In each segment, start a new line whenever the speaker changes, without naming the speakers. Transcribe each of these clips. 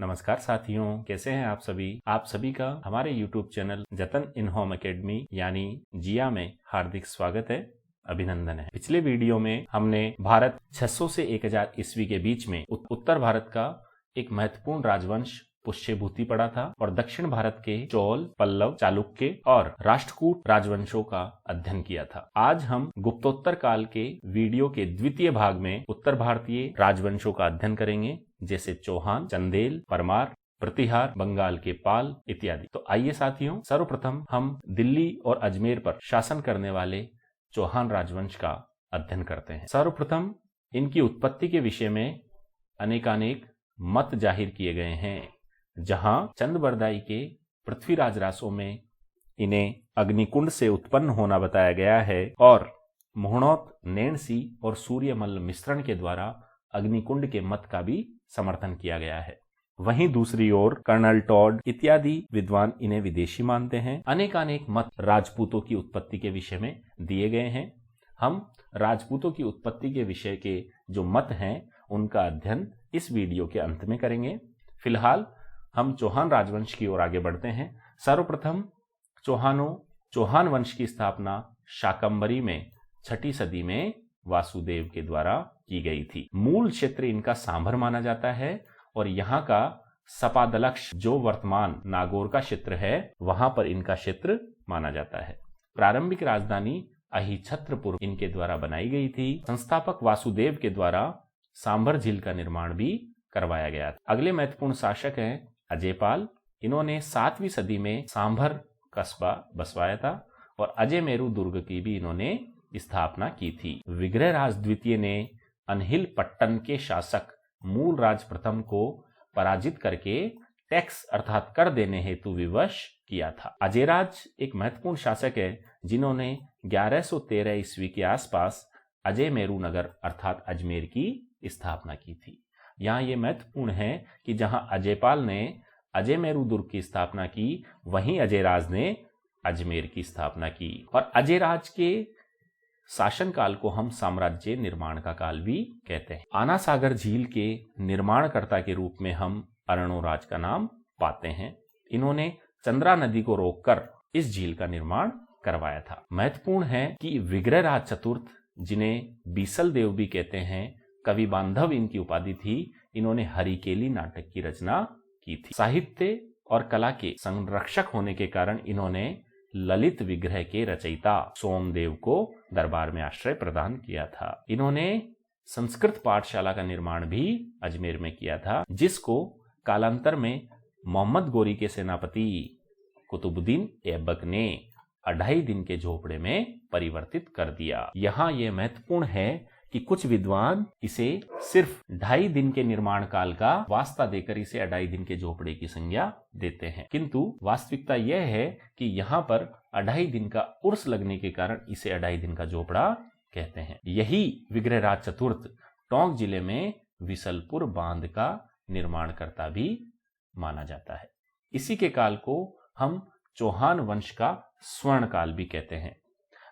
नमस्कार साथियों, कैसे हैं आप सभी का हमारे YouTube चैनल जतन इन होम एकेडमी यानी जिया में हार्दिक स्वागत है, अभिनंदन है। पिछले वीडियो में हमने भारत 600 से 1000 ईस्वी के बीच में उत्तर भारत का एक महत्वपूर्ण राजवंश पुष्यभूति पढ़ा था और दक्षिण भारत के चोल, पल्लव, चालुक्य और राष्ट्रकूट राजवंशों का अध्ययन किया था। आज हम गुप्तोत्तर काल के वीडियो के द्वितीय भाग में उत्तर भारतीय राजवंशों का अध्ययन करेंगे, जैसे चौहान, चंदेल, परमार, प्रतिहार, बंगाल के पाल इत्यादि। तो आइए साथियों, सर्वप्रथम हम दिल्ली और अजमेर पर शासन करने वाले चौहान राजवंश का अध्ययन करते हैं। सर्वप्रथम इनकी उत्पत्ति के विषय में अनेकानेक मत जाहिर किए गए हैं। जहां चंदबरदाई के पृथ्वीराज रासों में इन्हें अग्निकुंड से उत्पन्न होना बताया गया है और मोहनोत, नैणसी और सूर्यमल्ल मिश्रण के द्वारा अग्निकुंड के मत का भी समर्थन किया गया है। वहीं दूसरी ओर कर्नल टॉड इत्यादि विद्वान इन्हें विदेशी मानते हैं। अनेकानेक मत राजपूतों की उत्पत्ति के विषय में दिए गए हैं। हम राजपूतों की उत्पत्ति के विषय के जो मत हैं उनका अध्ययन इस वीडियो के अंत में करेंगे। फिलहाल हम चौहान राजवंश की ओर आगे बढ़ते हैं। सर्वप्रथम चौहान वंश की स्थापना शाकंभरी में 6ठी सदी में वासुदेव के द्वारा की गई थी। मूल क्षेत्र इनका सांभर माना जाता है और यहाँ का सपादलक्ष जो वर्तमान नागौर का क्षेत्र है वहां पर इनका क्षेत्र माना जाता है। प्रारंभिक राजधानी अहिछत्रपुर इनके द्वारा बनाई गई थी। संस्थापक वासुदेव के द्वारा सांभर झील का निर्माण भी करवाया गया था। अगले महत्वपूर्ण शासक हैं अजयपाल। इन्होंने 7वीं सदी में सांभर कस्बा बसवाया था और अजयमेरु दुर्ग की भी इन्होंने स्थापना की थी। विग्रहराज द्वितीय ने अनहिल पट्टन के शासक मूलराज प्रथम को पराजित करके टैक्स अर्थात कर देने हेतु विवश किया था। अजयराज एक महत्वपूर्ण शासक है जिन्होंने 1113 ईस्वी के आसपास अजयमेरु नगर अर्थात अजमेर की स्थापना की थी। यहाँ ये महत्वपूर्ण है कि जहां अजयपाल ने अजयमेरु दुर्ग की स्थापना की, वहीं अजयराज ने अजमेर की स्थापना की। और अजयराज के शासनकाल को हम साम्राज्य निर्माण का काल भी कहते हैं। आना सागर झील के निर्माणकर्ता के रूप में हम अरणोराज का नाम पाते हैं। इन्होंने चंद्रा नदी को रोककर इस झील का निर्माण करवाया था। महत्वपूर्ण है कि विग्रहराज चतुर्थ, जिन्हें बीसल देव भी कहते हैं, कवि बांधव इनकी उपाधि थी। इन्होंने हरिकेली नाटक की रचना की थी। साहित्य और कला के संरक्षक होने के कारण इन्होंने ललित विग्रह के रचयिता सोमदेव को दरबार में आश्रय प्रदान किया था। इन्होंने संस्कृत पाठशाला का निर्माण भी अजमेर में किया था, जिसको कालांतर में मोहम्मद गोरी के सेनापति कुतुबुद्दीन ऐबक ने 2.5 दिन के झोपड़े में परिवर्तित कर दिया। यहाँ यह महत्वपूर्ण है कि कुछ विद्वान इसे सिर्फ 2.5 दिन के निर्माण काल का वास्ता देकर इसे 2.5 दिन के झोपड़े की संज्ञा देते हैं, किंतु वास्तविकता यह है कि यहाँ पर 2.5 दिन का उर्स लगने के कारण इसे 2.5 दिन का झोपड़ा कहते हैं। यही विग्रहराज चतुर्थ टोंक जिले में विसलपुर बांध का निर्माणकर्ता भी माना जाता है। इसी के काल को हम चौहान वंश का स्वर्ण काल भी कहते हैं।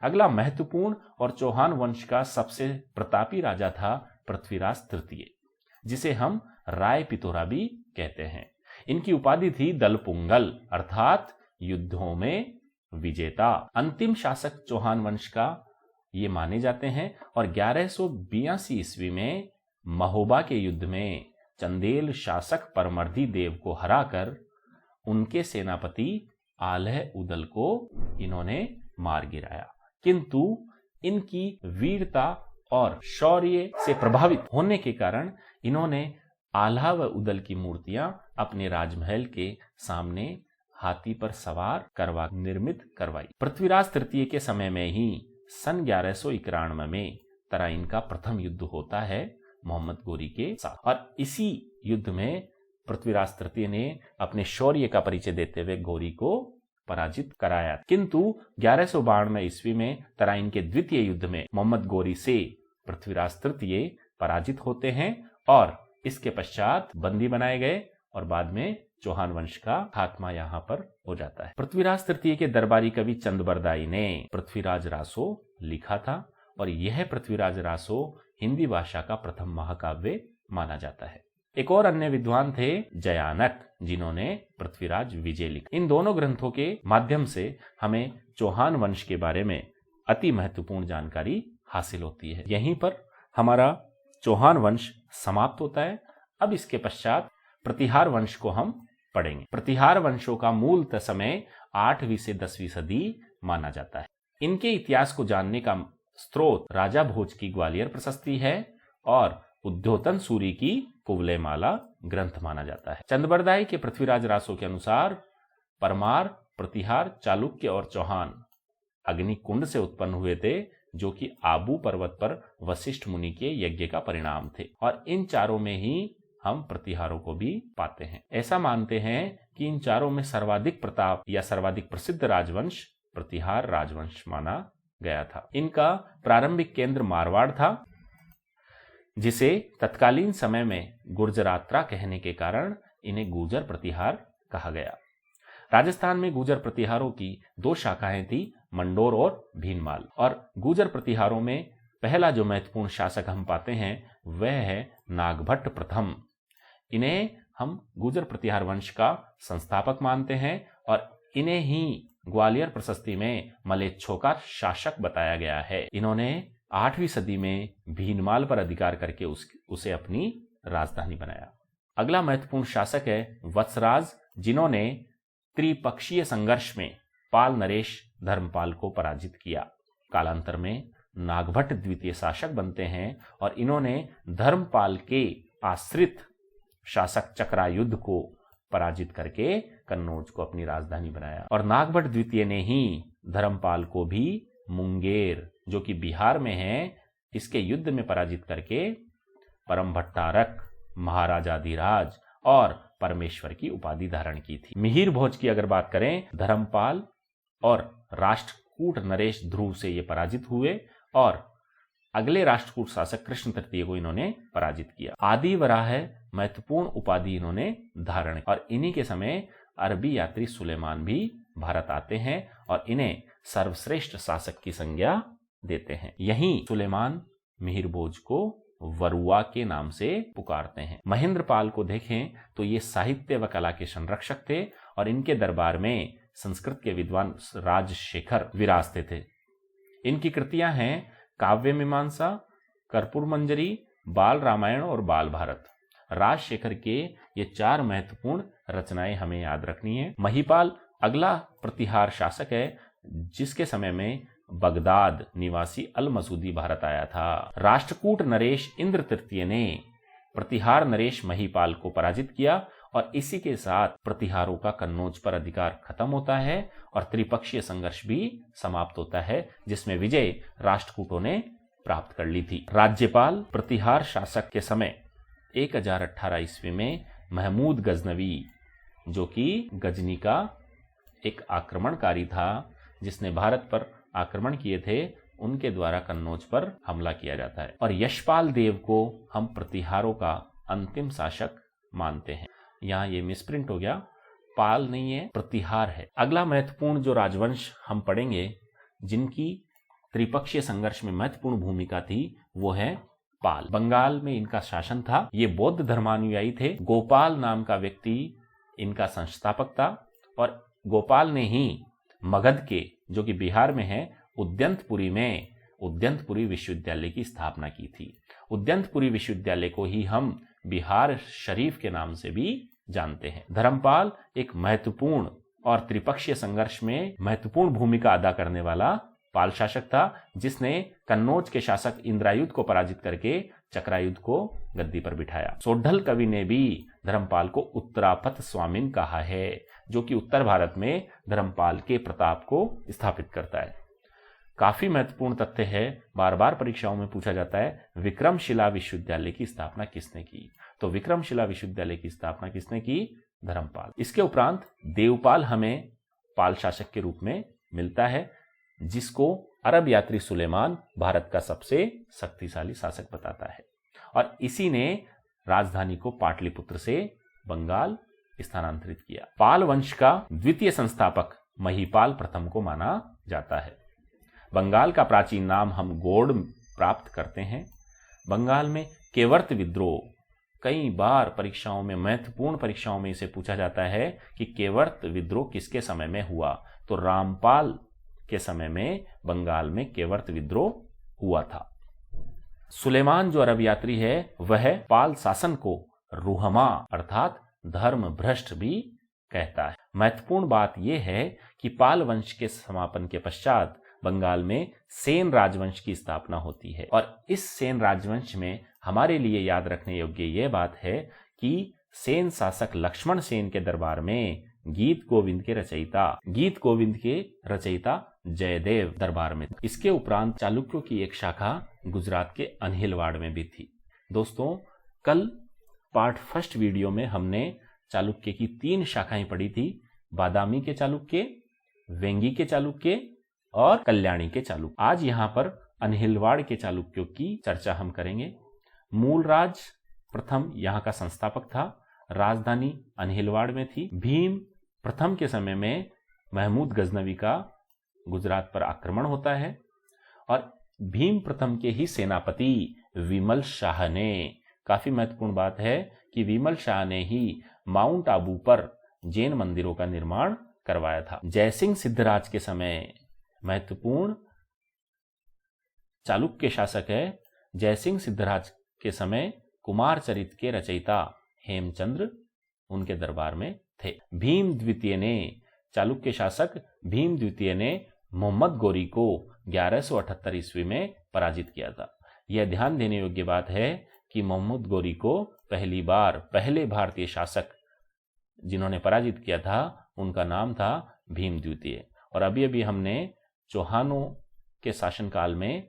अगला महत्वपूर्ण और चौहान वंश का सबसे प्रतापी राजा था पृथ्वीराज तृतीय, जिसे हम राय पिथोरा भी कहते हैं। इनकी उपाधि थी दलपुंगल अर्थात युद्धों में विजेता। अंतिम शासक चौहान वंश का ये माने जाते हैं और 1182 ईस्वी में महोबा के युद्ध में चंदेल शासक परमर्दी देव को हराकर उनके सेनापति आलह उदल को इन्होंने मार गिराया। किंतु इनकी वीरता और शौर्य से प्रभावित होने के कारण इन्होंने आल्हा व उदल की मूर्तियां अपने राजमहल के सामने हाथी पर सवार निर्मित करवाई। पृथ्वीराज तृतीय के समय में ही सन 1191 में तराइन का प्रथम युद्ध होता है मोहम्मद गोरी के साथ और इसी युद्ध में पृथ्वीराज तृतीय ने अपने शौर्य का परिचय देते हुए गोरी को पराजित कराया। किंतु 1192 ईस्वी में तराइन के द्वितीय युद्ध में मोहम्मद गोरी से पृथ्वीराज तृतीय पराजित होते हैं और इसके पश्चात बंदी बनाए गए और बाद में चौहान वंश का खात्मा यहाँ पर हो जाता है। पृथ्वीराज तृतीय के दरबारी कवि चंदबरदाई ने पृथ्वीराज रासो लिखा था और यह पृथ्वीराज रासो हिंदी भाषा का प्रथम महाकाव्य माना जाता है। एक और अन्य विद्वान थे जयानक, जिन्होंने पृथ्वीराज विजय लिखा। इन दोनों ग्रंथों के माध्यम से हमें चौहान वंश के बारे में अति महत्वपूर्ण जानकारी हासिल होती है। यहीं पर हमारा चौहान वंश समाप्त होता है। अब इसके पश्चात प्रतिहार वंश को हम पढ़ेंगे। प्रतिहार वंशों का मूल समय 8वीं से 10वीं सदी माना जाता है। इनके इतिहास को जानने का स्रोत राजा भोज की ग्वालियर प्रशस्ति है और उद्योतन सूरी की कुवलयमाला ग्रंथ माना जाता है। चंदबरदाई के पृथ्वीराज रासो के अनुसार परमार, प्रतिहार, चालुक्य और चौहान अग्निकुंड से उत्पन्न हुए थे, जो कि आबू पर्वत पर वशिष्ठ मुनि के यज्ञ का परिणाम थे। और इन चारों में ही हम प्रतिहारों को भी पाते हैं। ऐसा मानते हैं कि इन चारों में सर्वाधिक प्रताप या सर्वाधिक प्रसिद्ध राजवंश प्रतिहार राजवंश माना गया था। इनका प्रारंभिक केंद्र मारवाड़ था, जिसे तत्कालीन समय में गुर्जरात्रा कहने के कारण इन्हें गुर्जर प्रतिहार कहा गया। राजस्थान में गुर्जर प्रतिहारों की 2 शाखाएं थी, मंडोर और भीनमाल। और गुर्जर प्रतिहारों में पहला जो महत्वपूर्ण शासक हम पाते हैं वह है नागभट्ट प्रथम। इन्हें हम गुर्जर प्रतिहार वंश का संस्थापक मानते हैं और इन्हें ही ग्वालियर प्रशस्ति में मलेच्छों का शासक बताया गया है। इन्होंने 8वीं सदी में भीनमाल पर अधिकार करके उसे अपनी राजधानी बनाया। अगला महत्वपूर्ण शासक है वत्सराज, जिन्होंने त्रिपक्षीय संघर्ष में पाल नरेश धर्मपाल को पराजित किया। कालांतर में नागभट्ट द्वितीय शासक बनते हैं और इन्होंने धर्मपाल के आश्रित शासक चक्रायुद्ध को पराजित करके कन्नौज को अपनी राजधानी बनाया। और नागभट्ट द्वितीय ने ही धर्मपाल को भी मुंगेर, जो कि बिहार में है, इसके युद्ध में पराजित करके परम भट्टारक, महाराजाधिराज और परमेश्वर की उपाधि धारण की थी। मिहिर भोज की अगर बात करें, धर्मपाल और राष्ट्रकूट नरेश ध्रुव से ये पराजित हुए और अगले राष्ट्रकूट शासक कृष्ण तृतीय को इन्होंने पराजित किया। आदि वराह महत्वपूर्ण उपाधि इन्होंने धारण, और इन्हीं के समय अरबी यात्री सुलेमान भी भारत आते हैं और इन्हें सर्वश्रेष्ठ शासक की संज्ञा देते हैं। यहीं सुलेमान मिहिर भोज को वरुआ के नाम से पुकारते हैं। महेंद्रपाल को देखें तो ये साहित्य व कला के संरक्षक थे और इनके दरबार में संस्कृत के विद्वान राजशेखर विराजते थे। इनकी कृतियां हैं काव्य मीमांसा, कर्पूर मंजरी, बाल रामायण और बाल भारत। राजशेखर के ये 4 महत्वपूर्ण रचनाएं हमें याद रखनी है। महिपाल अगला प्रतिहार शासक है, जिसके समय में बगदाद निवासी अल मसूदी भारत आया था। राष्ट्रकूट नरेश इंद्र तृतीय ने प्रतिहार नरेश महिपाल को पराजित किया और इसी के साथ प्रतिहारों का कन्नौज पर अधिकार खत्म होता है और त्रिपक्षीय संघर्ष भी समाप्त होता है, जिसमें विजय राष्ट्रकूटों ने प्राप्त कर ली थी। राज्यपाल प्रतिहार शासक के समय 1018 ईस्वी में महमूद गजनवी, जो कि गजनी का एक आक्रमणकारी था जिसने भारत पर आक्रमण किए थे, उनके द्वारा कन्नौज पर हमला किया जाता है। और यशपाल देव को हम प्रतिहारों का अंतिम शासक मानते हैं। यहाँ ये मिसप्रिंट हो गया, पाल नहीं है, प्रतिहार है। अगला महत्वपूर्ण जो राजवंश हम पढ़ेंगे, जिनकी त्रिपक्षीय संघर्ष में महत्वपूर्ण भूमिका थी, वो है पाल। बंगाल में इनका शासन था। ये बौद्ध धर्मानुयायी थे। गोपाल नाम का व्यक्ति इनका संस्थापक था और गोपाल ने ही मगध के, जो कि बिहार में है, उद्यंतपुरी में उद्यंतपुरी विश्वविद्यालय की स्थापना की थी। उद्यंतपुरी विश्वविद्यालय को ही हम बिहार शरीफ के नाम से भी जानते हैं। धर्मपाल एक महत्वपूर्ण और त्रिपक्षीय संघर्ष में महत्वपूर्ण भूमिका अदा करने वाला पाल शासक था, जिसने कन्नौज के शासक इंद्रायुध को पराजित करके चक्रायुध को गद्दी पर बिठाया। सोढल कवि ने भी धर्मपाल को उत्तरापथ स्वामिन कहा है, जो कि उत्तर भारत में धर्मपाल के प्रताप को स्थापित करता है। काफी महत्वपूर्ण तथ्य है, बार बार परीक्षाओं में पूछा जाता है, विक्रमशिला विश्वविद्यालय की स्थापना किसने की? तो विक्रमशिला विश्वविद्यालय की स्थापना किसने की? धर्मपाल। इसके उपरांत देवपाल हमें पाल शासक के रूप में मिलता है, जिसको अरब यात्री सुलेमान भारत का सबसे शक्तिशाली शासक बताता है और इसी ने राजधानी को पाटलिपुत्र से बंगाल स्थानांतरित किया। पाल वंश का द्वितीय संस्थापक महिपाल प्रथम को माना जाता है। बंगाल का प्राचीन नाम हम गोड़ प्राप्त करते हैं। बंगाल में केवर्त विद्रोह कई बार परीक्षाओं में, महत्वपूर्ण परीक्षाओं में इसे पूछा जाता है कि केवर्त विद्रोह किसके समय में हुआ। तो रामपाल के समय में बंगाल में केवर्त विद्रोह हुआ था। सुलेमान जो अरब यात्री है वह पाल शासन को रुहमा अर्थात धर्म भ्रष्ट भी कहता है। महत्वपूर्ण बात यह है कि पाल वंश के समापन के पश्चात बंगाल में सेन राजवंश की स्थापना होती है और इस सेन राजवंश में हमारे लिए याद रखने योग्य यह बात है कि सेन शासक लक्ष्मण सेन के दरबार में गीत गोविंद के रचयिता जयदेव दरबार में। इसके उपरांत चालुक्यों की एक शाखा गुजरात के अनहिलवाड़ में भी थी। दोस्तों, कल पार्ट फर्स्ट वीडियो में हमने चालुक्य की 3 शाखाएं पढ़ी थी, बादामी के चालुक्य, वेंगी के चालुक्य और कल्याणी के चालुक्य। आज यहाँ पर अनहिलवाड़ के चालुक्यों की चर्चा हम करेंगे। मूलराज प्रथम यहाँ का संस्थापक था, राजधानी अनहिलवाड़ में थी। भीम प्रथम के समय में महमूद गजनवी का गुजरात पर आक्रमण होता है और भीम प्रथम के ही सेनापति विमल शाह ने, काफी महत्वपूर्ण बात है कि विमल शाह ने ही माउंट आबू पर जैन मंदिरों का निर्माण करवाया था। जयसिंह सिद्धराज के समय महत्वपूर्ण चालुक्य शासक है। जयसिंह सिद्धराज के समय कुमार चरित के रचयिता हेमचंद्र उनके दरबार में थे। भीम द्वितीय ने, चालुक्य शासक भीम द्वितीय ने मोहम्मद गोरी को 1178 ईस्वी में पराजित किया था। यह ध्यान देने योग्य बात है कि मोहम्मद गोरी को पहले भारतीय शासक जिन्होंने पराजित किया था उनका नाम था भीम द्वितीय। और अभी अभी हमने चौहानों के शासनकाल में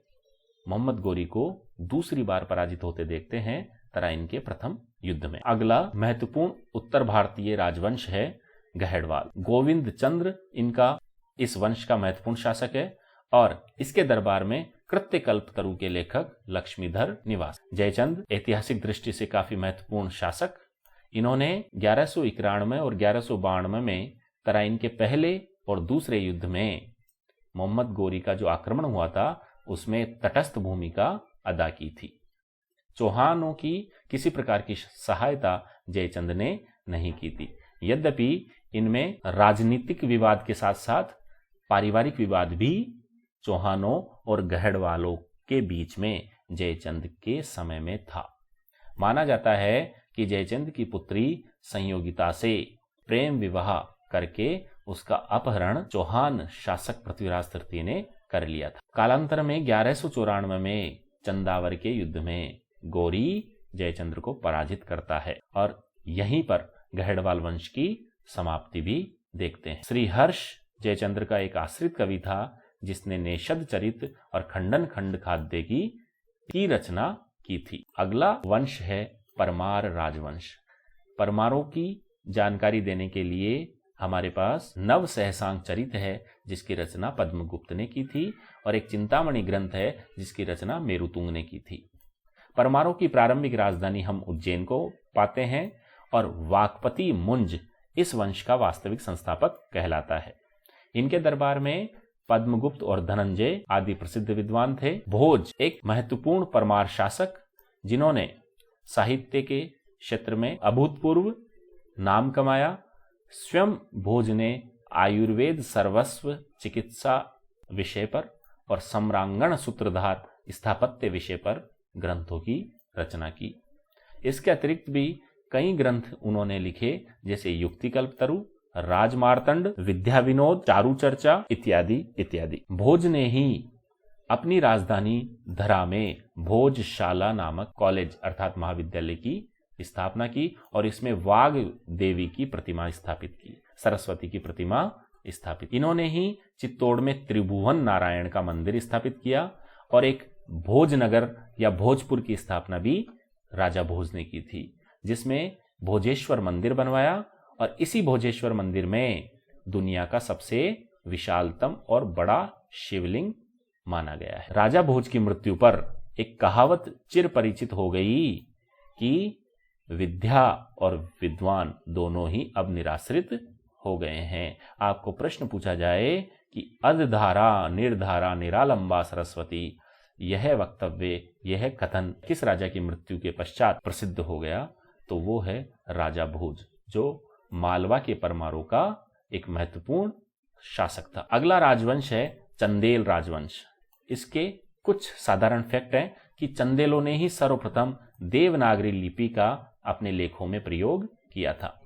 मोहम्मद गोरी को दूसरी बार पराजित होते देखते हैं तराइन के प्रथम युद्ध में। अगला महत्वपूर्ण उत्तर भारतीय राजवंश है गहड़वाल। गोविंद चंद्र इनका इस वंश का महत्वपूर्ण शासक है और इसके दरबार में कृत्यकल्पतरु के लेखक लक्ष्मीधर निवास। जयचंद ऐतिहासिक दृष्टि से काफी महत्वपूर्ण शासक। इन्होंने 1191 और 1192 में तराइन के पहले और दूसरे युद्ध में मोहम्मद गोरी का जो आक्रमण हुआ था उसमें तटस्थ भूमिका अदा की थी। चौहानों की किसी प्रकार की सहायता जयचंद ने नहीं की थी। यद्यपि इनमें राजनीतिक विवाद के साथ साथ पारिवारिक विवाद भी चौहानों और गहड़वालों के बीच में जयचंद के समय में था। माना जाता है कि जयचंद की पुत्री संयोगिता से प्रेम विवाह करके उसका अपहरण चौहान शासक पृथ्वीराज तृतीय ने कर लिया था। कालांतर में 1194 में चंदावर के युद्ध में गोरी जयचंद्र को पराजित करता है और यहीं पर गहड़वाल वंश की समाप्ति भी देखते हैं। श्री हर्ष जयचंद्र का एक आश्रित कवि था जिसने नेषद चरित और खंडन खंड खाद्य की रचना की थी। अगला वंश है परमार राजवंश। परमारों की जानकारी देने के लिए हमारे पास नव सहसांग चरित है जिसकी रचना पद्मगुप्त ने की थी और एक चिंतामणि ग्रंथ है जिसकी रचना मेरुतुंग ने की थी। परमारों की प्रारंभिक राजधानी हम उज्जैन को पाते हैं और वाकपति मुंज इस वंश का वास्तविक संस्थापक कहलाता है। इनके दरबार में पद्मगुप्त और धनंजय आदि प्रसिद्ध विद्वान थे। भोज एक महत्वपूर्ण परमार शासक जिन्होंने साहित्य के क्षेत्र में अभूतपूर्व नाम कमाया। स्वयं भोज ने आयुर्वेद सर्वस्व चिकित्सा विषय पर और सम्रांगण सूत्रधार स्थापत्य विषय पर ग्रंथों की रचना की। इसके अतिरिक्त भी कई ग्रंथ उन्होंने लिखे जैसे युक्तिकल्पतरु, राजमार्तंड, विद्या विनोद, चारु चर्चा इत्यादि इत्यादि। भोज ने ही अपनी राजधानी धरा में भोजशाला नामक कॉलेज अर्थात महाविद्यालय की स्थापना की और इसमें वाग देवी की प्रतिमा स्थापित की, सरस्वती की प्रतिमा स्थापित। इन्होंने ही चित्तौड़ में त्रिभुवन नारायण का मंदिर स्थापित किया और एक भोजनगर या भोजपुर की स्थापना भी राजा भोज ने की थी जिसमें भोजेश्वर मंदिर बनवाया और इसी भोजेश्वर मंदिर में दुनिया का सबसे विशालतम और बड़ा शिवलिंग माना गया है। राजा भोज की मृत्यु पर एक कहावत चिर परिचित हो गई कि विद्या और विद्वान दोनों ही अब निराश्रित हो गए हैं। आपको प्रश्न पूछा जाए कि अधधारा निर्धारा निरालंबा सरस्वती, यह वक्तव्य, यह कथन किस राजा की मृत्यु के पश्चात प्रसिद्ध हो गया? तो वो है राजा भोज, जो मालवा के परमारों का एक महत्वपूर्ण शासक था। अगला राजवंश है चंदेल राजवंश। इसके कुछ साधारण फैक्ट हैं कि चंदेलों ने ही सर्वप्रथम देवनागरी लिपि का अपने लेखों में प्रयोग किया था।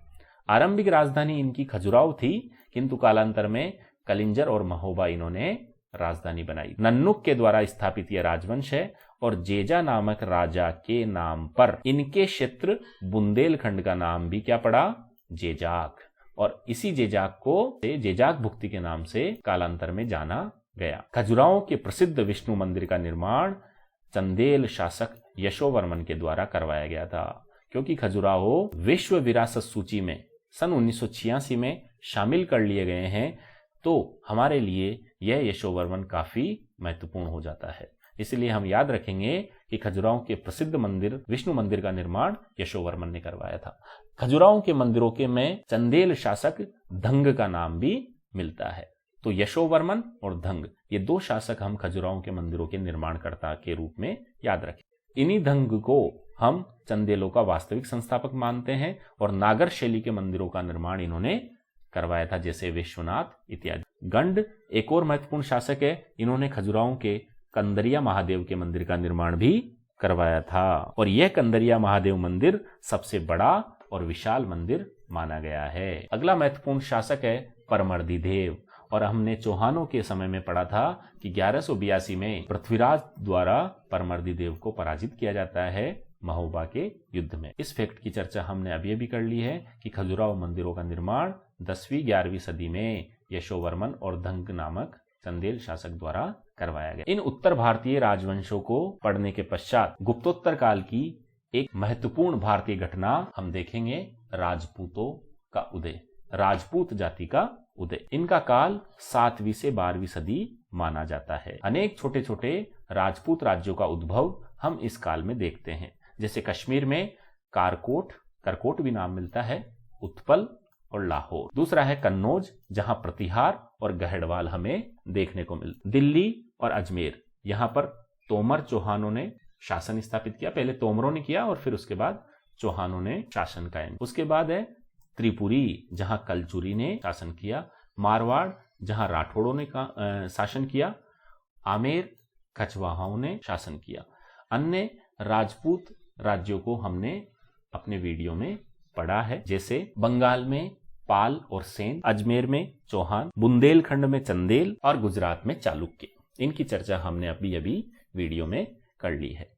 आरंभिक राजधानी इनकी खजुराहो थी, किंतु कालांतर में कलिंजर और महोबा इन्होंने राजधानी बनाई। नन्नुक के द्वारा स्थापित यह राजवंश है और जेजा नामक राजा के नाम पर इनके क्षेत्र बुंदेलखंड का नाम भी क्या पड़ा, जेजाक, और इसी जेजाक को जेजाक भुक्ति के नाम से कालांतर में जाना गया। खजुराहो के प्रसिद्ध विष्णु मंदिर का निर्माण चंदेल शासक यशोवर्मन के द्वारा करवाया गया था। क्योंकि खजुराहो विश्व विरासत सूची में सन 1986 में शामिल कर लिए गए हैं, तो हमारे लिए यह यशोवर्मन काफी महत्वपूर्ण हो जाता है। इसलिए हम याद रखेंगे कि खजुराहो के प्रसिद्ध मंदिर विष्णु मंदिर का निर्माण यशोवर्मन ने करवाया था। खजुराहो के मंदिरों के में चंदेल शासक धंग का नाम भी मिलता है। तो यशोवर्मन और धंग, ये दो शासक हम खजुराहो के मंदिरों के निर्माणकर्ता के रूप में याद रखें। इन्हीं धंग को हम चंदेलों का वास्तविक संस्थापक मानते हैं और नागर शैली के मंदिरों का निर्माण इन्होंने करवाया था, जैसे विश्वनाथ इत्यादि। गंड एक और महत्वपूर्ण शासक है। इन्होंने खजुराहो के कंदरिया महादेव के मंदिर का निर्माण भी करवाया था और यह कंदरिया महादेव मंदिर सबसे बड़ा और विशाल मंदिर माना गया है। अगला महत्वपूर्ण शासक है परमर्दी देव, और हमने चौहानों के समय में पढ़ा था कि 1182 में पृथ्वीराज द्वारा परमर्दी देव को पराजित किया जाता है महोबा के युद्ध में। इस फैक्ट की चर्चा हमने अभी अभी कर ली है कि खजुराहो मंदिरों का निर्माण 10वीं 11वीं सदी में यशोवर्मन और धंग नामक चंदेल शासक द्वारा करवाया गया। इन उत्तर भारतीय राजवंशों को पढ़ने के पश्चात गुप्तोत्तर काल की एक महत्वपूर्ण भारतीय घटना हम देखेंगे, राजपूतों का उदय, राजपूत जाति का उदय। इनका काल 7वीं से 12वीं सदी माना जाता है। अनेक छोटे छोटे राजपूत राज्यों का उद्भव हम इस काल में देखते हैं, जैसे कश्मीर में करकोट भी नाम मिलता है, उत्पल और लाहौर। दूसरा है कन्नौज, जहां प्रतिहार और गहड़वाल हमें देखने को मिलता। दिल्ली और अजमेर, यहाँ पर तोमर चौहानों ने शासन स्थापित किया। पहले तोमरों ने किया और फिर उसके बाद चौहानों ने शासन कायम। उसके बाद है त्रिपुरी, जहां कलचुरी ने शासन किया। मारवाड़, जहां राठौड़ों ने शासन किया। आमेर, कछवाहाओं ने शासन किया। अन्य राजपूत राज्यों को हमने अपने वीडियो में पढ़ा है, जैसे बंगाल में पाल और सेन, अजमेर में चौहान, बुंदेलखंड में चंदेल और गुजरात में चालुक्य। इनकी चर्चा हमने अभी अभी वीडियो में कर ली है।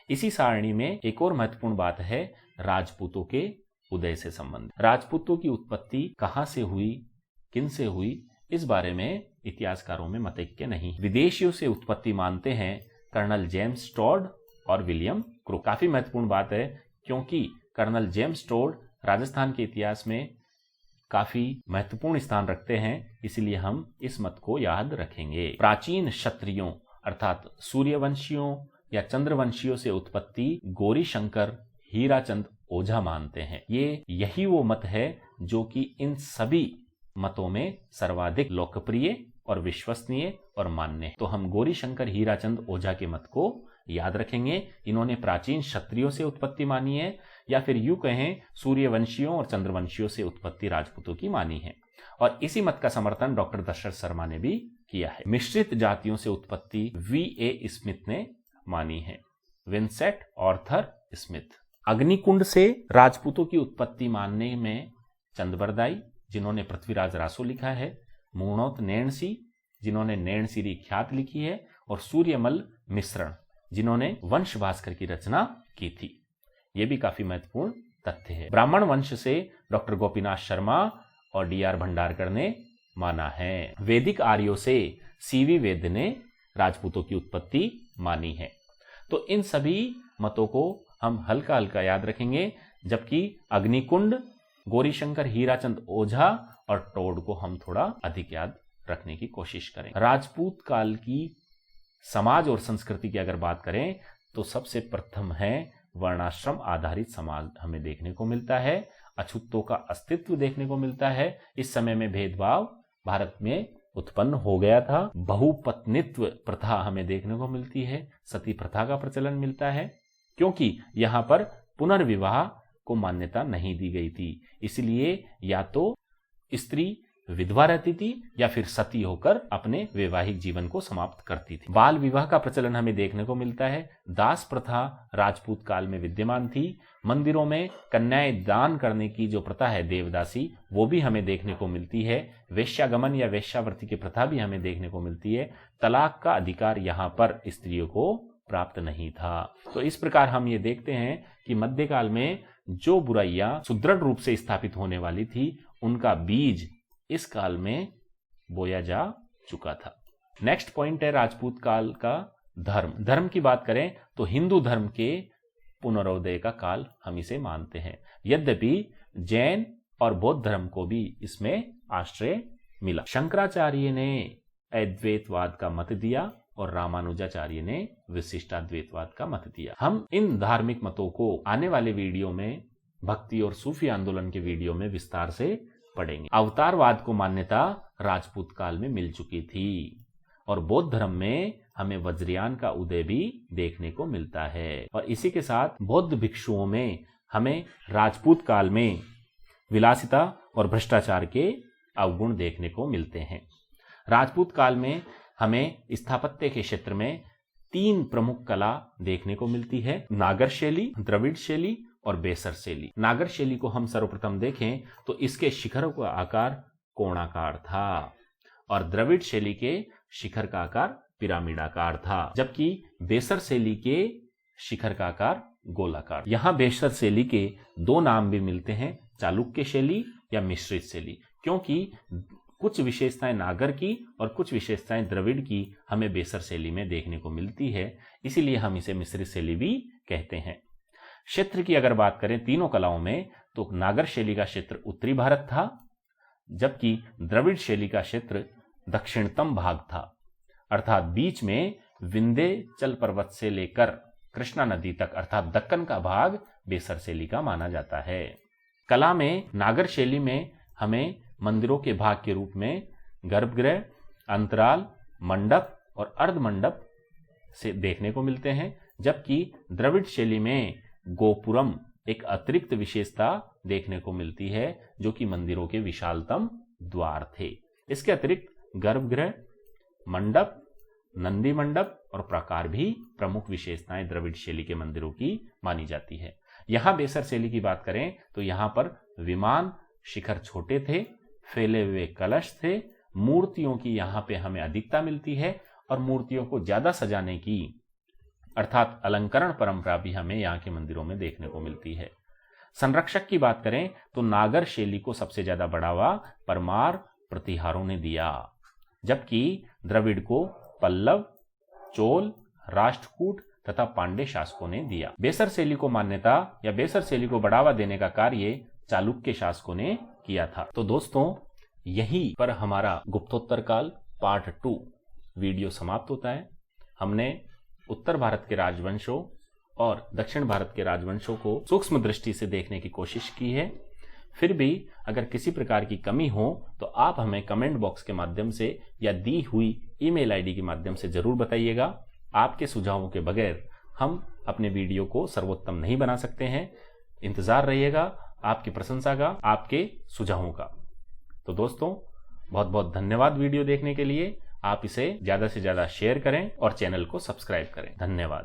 इसी सारणी में एक और महत्वपूर्ण बात है राजपूतों के उदय से संबंधित। राजपूतों की उत्पत्ति कहां से हुई, किन से हुई, इस बारे में इतिहासकारों में मतैक्य नहीं। विदेशियों से उत्पत्ति मानते हैं कर्नल जेम्स टॉड और विलियम क्रो। काफी महत्वपूर्ण बात है, क्योंकि कर्नल जेम्स टॉड राजस्थान के इतिहास में काफी महत्वपूर्ण स्थान रखते हैं, इसलिए हम इस मत को याद रखेंगे। प्राचीन क्षत्रियों अर्थात सूर्यवंशियों या चंद्रवंशियों से उत्पत्ति गौरीशंकर हीराचंद ओझा मानते हैं। यही वो मत है जो कि इन सभी मतों में सर्वाधिक लोकप्रिय और विश्वसनीय और मान्य है। तो हम गौरीशंकर हीराचंद ओझा के मत को याद रखेंगे। इन्होंने प्राचीन क्षत्रियों से उत्पत्ति मानी है, या फिर यूं कहें सूर्यवंशियों और चंद्रवंशियों से उत्पत्ति राजपूतों की मानी है। और इसी मत का समर्थन डॉक्टर दशरथ शर्मा ने भी किया है। मिश्रित जातियों से उत्पत्ति V.A. स्मिथ ने मानी है, विंसेंट आर्थर स्मिथ। अग्निकुंड से राजपूतों की उत्पत्ति मानने में चंदबरदाई, जिन्होंने पृथ्वीराज रासो लिखा है, मूर्णोत नैणसी, जिन्होंने नैणसीरी ख्यात लिखी है, और सूर्यमल मिश्रण, जिन्होंने वंश भास्कर की रचना की थी। यह भी काफी महत्वपूर्ण तथ्य है। ब्राह्मण वंश से डॉक्टर गोपीनाथ शर्मा और D.R. भंडारकर ने माना है। वैदिक आर्यों से C.V. वेद ने राजपूतों की उत्पत्ति मानी है। तो इन सभी मतों को हम हल्का हल्का याद रखेंगे, जबकि अग्निकुंड, गौरीशंकर हीराचंद ओझा और टोड को हम थोड़ा अधिक याद रखने की कोशिश करें। राजपूत काल की समाज और संस्कृति की अगर बात करें तो सबसे प्रथम है वर्णाश्रम आधारित समाज हमें देखने को मिलता है। अछूतों का अस्तित्व देखने को मिलता है। इस समय में भेदभाव भारत में उत्पन्न हो गया था। बहुपत्नित्व प्रथा हमें देखने को मिलती है। सती प्रथा का प्रचलन मिलता है, क्योंकि यहाँ पर पुनर्विवाह को मान्यता नहीं दी गई थी, इसलिए या तो स्त्री विधवा रहती थी या फिर सती होकर अपने वैवाहिक जीवन को समाप्त करती थी। बाल विवाह का प्रचलन हमें देखने को मिलता है। दास प्रथा राजपूत काल में विद्यमान थी। मंदिरों में कन्याएं दान करने की जो प्रथा है देवदासी, वो भी हमें देखने को मिलती है। वेश्यागमन या वेश्यावृत्ति की प्रथा भी हमें देखने को मिलती है। तलाक का अधिकार यहाँ पर स्त्रियों को प्राप्त नहीं था। तो इस प्रकार हम ये देखते हैं कि मध्यकाल में जो बुराइयां सुदृढ़ रूप से स्थापित होने वाली थी, उनका बीज इस काल में बोया जा चुका था। नेक्स्ट पॉइंट है राजपूत काल का धर्म। धर्म की बात करें तो हिंदू धर्म के पुनरोदय का काल हम इसे मानते हैं। यद्यपि जैन और बौद्ध धर्म को भी इसमें आश्रय मिला। शंकराचार्य ने अद्वैतवाद का मत दिया और रामानुजाचार्य ने विशिष्टाद्वैतवाद का मत दिया। हम इन धार्मिक मतों को आने वाले वीडियो में भक्ति और सूफी आंदोलन के वीडियो में विस्तार से पढ़ेंगे। अवतारवाद को मान्यता राजपूत काल में मिल चुकी थी और बौद्ध धर्म में हमें वज्रयान का उदय भी देखने को मिलता है। और इसी के साथ बौद्ध भिक्षुओं में हमें राजपूत काल में विलासिता और भ्रष्टाचार के अवगुण देखने को मिलते हैं। राजपूत काल में हमें स्थापत्य के क्षेत्र में 3 प्रमुख कला देखने को मिलती है, नागर शैली, द्रविड़ शैली और बेसर शैली। नागर शैली को हम सर्वप्रथम देखें तो इसके शिखरों का आकार कोणाकार था और द्रविड़ शैली के शिखर का आकार पिरामिडाकार था, जबकि बेसर शैली के शिखर का आकार गोलाकार। यहाँ बेसर शैली के 2 नाम भी मिलते हैं, चालुक्य शैली या मिश्रित शैली, क्योंकि कुछ विशेषताएं नागर की और कुछ विशेषताएं द्रविड़ की हमें बेसर शैली में देखने को मिलती है, इसीलिए हम इसे मिश्रित शैली भी कहते हैं। क्षेत्र की अगर बात करें तीनों कलाओं में तो नागर शैली का क्षेत्र उत्तरी भारत था, जबकि द्रविड़ शैली का क्षेत्र दक्षिणतम भाग था, अर्थात बीच में विंध्याचल पर्वत से लेकर कृष्णा नदी तक अर्थात दक्कन का भाग बेसर शैली का माना जाता है। कला में नागर शैली में हमें मंदिरों के भाग के रूप में गर्भगृह, अंतराल, मंडप और अर्धमंडप से देखने को मिलते हैं, जबकि द्रविड़ शैली में गोपुरम एक अतिरिक्त विशेषता देखने को मिलती है जो कि मंदिरों के विशालतम द्वार थे। इसके अतिरिक्त गर्भगृह, मंडप, नंदी मंडप और प्राकार भी प्रमुख विशेषताएं द्रविड़ शैली के मंदिरों की मानी जाती है। यहाँ बेसर शैली की बात करें तो यहाँ पर विमान, शिखर छोटे थे, फैले हुए कलश थे, मूर्तियों की यहाँ पे हमें अधिकता मिलती है और मूर्तियों को ज्यादा सजाने की अर्थात अलंकरण परंपरा भी हमें यहाँ के मंदिरों में देखने को मिलती है। संरक्षक की बात करें तो नागर शैली को सबसे ज्यादा बढ़ावा परमार प्रतिहारों ने दिया, जबकि द्रविड़ को पल्लव, चोल, राष्ट्रकूट तथा पांडे शासकों ने दिया। बेसर शैली को मान्यता या बेसर शैली को बढ़ावा देने का कार्य चालुक्य शासकों ने किया था। तो दोस्तों, यहीं पर हमारा गुप्तोत्तर काल पार्ट 2 वीडियो समाप्त होता है। हमने उत्तर भारत के राजवंशों और दक्षिण भारत के राजवंशों को सूक्ष्म दृष्टि से देखने की कोशिश की है। फिर भी अगर किसी प्रकार की कमी हो तो आप हमें कमेंट बॉक्स के माध्यम से या दी हुई ईमेल आईडी के माध्यम से जरूर बताइएगा। आपके सुझावों के बगैर हम अपने वीडियो को सर्वोत्तम नहीं बना सकते हैं। इंतजार रहिएगा आपकी प्रशंसा का, आपके सुझावों का। तो दोस्तों, बहुत बहुत धन्यवाद वीडियो देखने के लिए। आप इसे ज्यादा से ज्यादा शेयर करें और चैनल को सब्सक्राइब करें। धन्यवाद।